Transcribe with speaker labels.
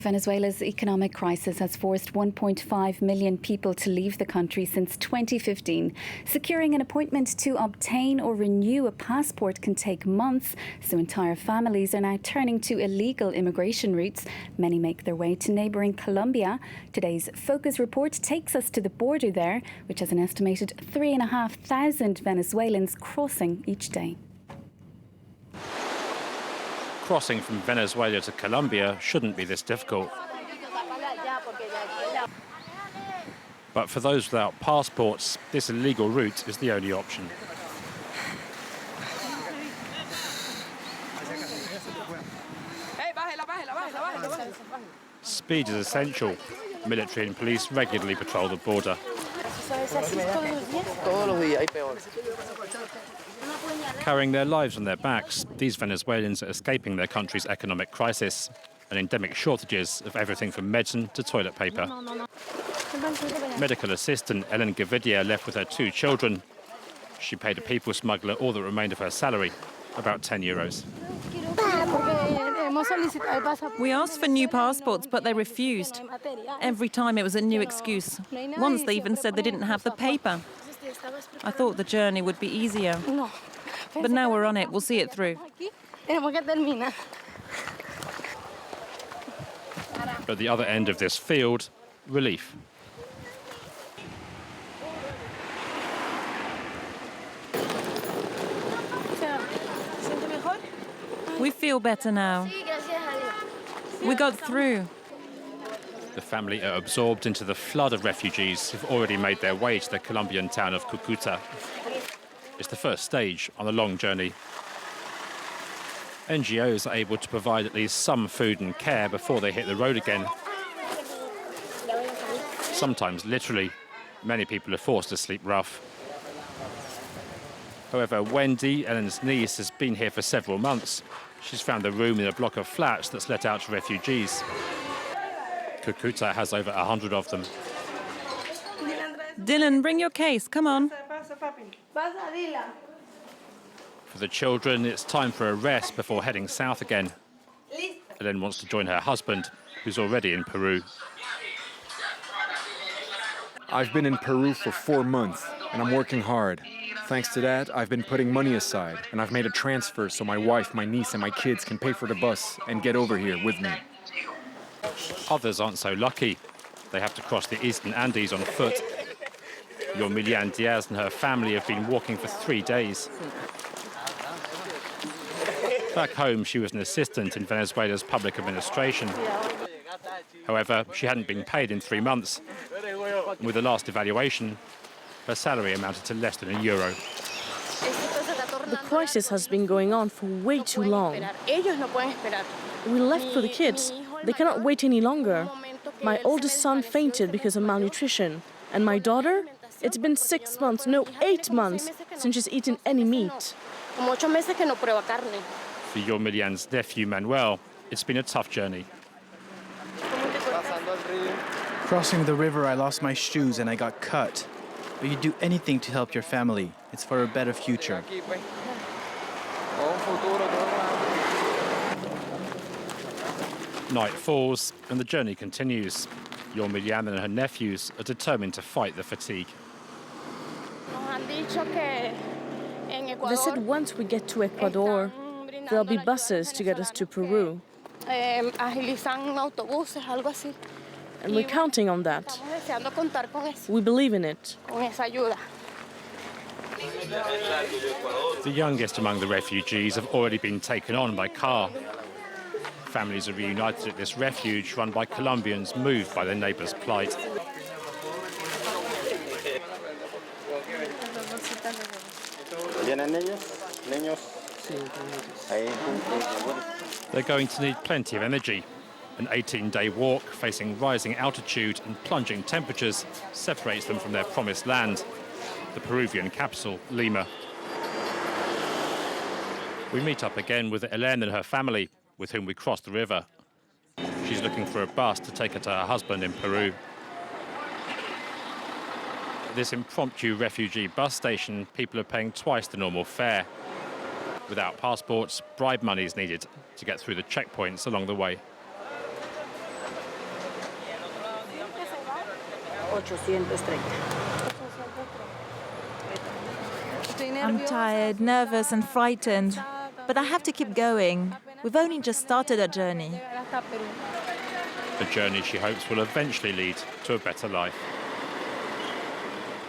Speaker 1: Venezuela's economic crisis has forced 1.5 million people to leave the country since 2015. Securing an appointment to obtain or renew a passport can take months, so entire families are now turning to illegal immigration routes. Many make their way to neighbouring Colombia. Today's Focus report takes us to the border there, which has an estimated 3,500 Venezuelans crossing each day.
Speaker 2: Crossing from Venezuela to Colombia shouldn't be this difficult. But for those without passports, this illegal route is the only option. Speed is essential. Military and police regularly patrol the border. Carrying their lives on their backs, these Venezuelans are escaping their country's economic crisis and endemic shortages of everything from medicine to toilet paper. Medical assistant Ellen Gaëlle left with her 2 children. She paid a people smuggler all that remained of her salary, about €10.
Speaker 3: We asked for new passports, but they refused. Every time it was a new excuse. Once they even said they didn't have the paper. I thought the journey would be easier. But now we're on it, we'll see it through.
Speaker 2: At the other end of this field, relief.
Speaker 3: We feel better now. We got through.
Speaker 2: The family are absorbed into the flood of refugees who've already made their way to the Colombian town of Cúcuta. It's the first stage on a long journey. NGOs are able to provide at least some food and care before they hit the road again. Sometimes literally, many people are forced to sleep rough. However, Wendy, Ellen's niece, has been here for several months. She's found a room in a block of flats that's let out to refugees. Cúcuta has over 100 of them.
Speaker 3: Dylan, bring your case, come on.
Speaker 2: For the children, it's time for a rest before heading south again. Ellen wants to join her husband, who's already in Peru.
Speaker 4: I've been in Peru for 4 months, and I'm working hard. Thanks to that, I've been putting money aside, and I've made a transfer so my wife, my niece, and my kids can pay for the bus and get over here with me.
Speaker 2: Others aren't so lucky. They have to cross the eastern Andes on foot. Millán Diaz and her family have been walking for 3 days. Back home, she was an assistant in Venezuela's public administration. However, she hadn't been paid in 3 months. And with the last evaluation, her salary amounted to less than €1.
Speaker 5: The crisis has been going on for way too long. We left for the kids. They cannot wait any longer. My oldest son fainted because of malnutrition. And my daughter? It's been 6 months, no, 8 months, since she's eaten any meat.
Speaker 2: For Millán's nephew, Manuel, it's been a tough journey.
Speaker 6: Crossing the river, I lost my shoes and I got cut. But you do anything to help your family. It's for a better future.
Speaker 2: Night falls and the journey continues. Millán and her nephews are determined to fight the fatigue.
Speaker 5: They said once we get to Ecuador, there'll be buses to get us to Peru. And we're counting on that. We believe in it.
Speaker 2: The youngest among the refugees have already been taken on by car. Families are reunited at this refuge run by Colombians moved by their neighbours' plight. They're going to need plenty of energy. An 18-day walk facing rising altitude and plunging temperatures separates them from their promised land, the Peruvian capital, Lima. We meet up again with Ellen and her family, with whom we crossed the river. She's looking for a bus to take her to her husband in Peru. At this impromptu refugee bus station, people are paying twice the normal fare. Without passports, bribe money is needed to get through the checkpoints along the way.
Speaker 7: I'm tired, nervous and frightened, but I have to keep going. We've only just started our journey.
Speaker 2: A journey she hopes will eventually lead to a better life.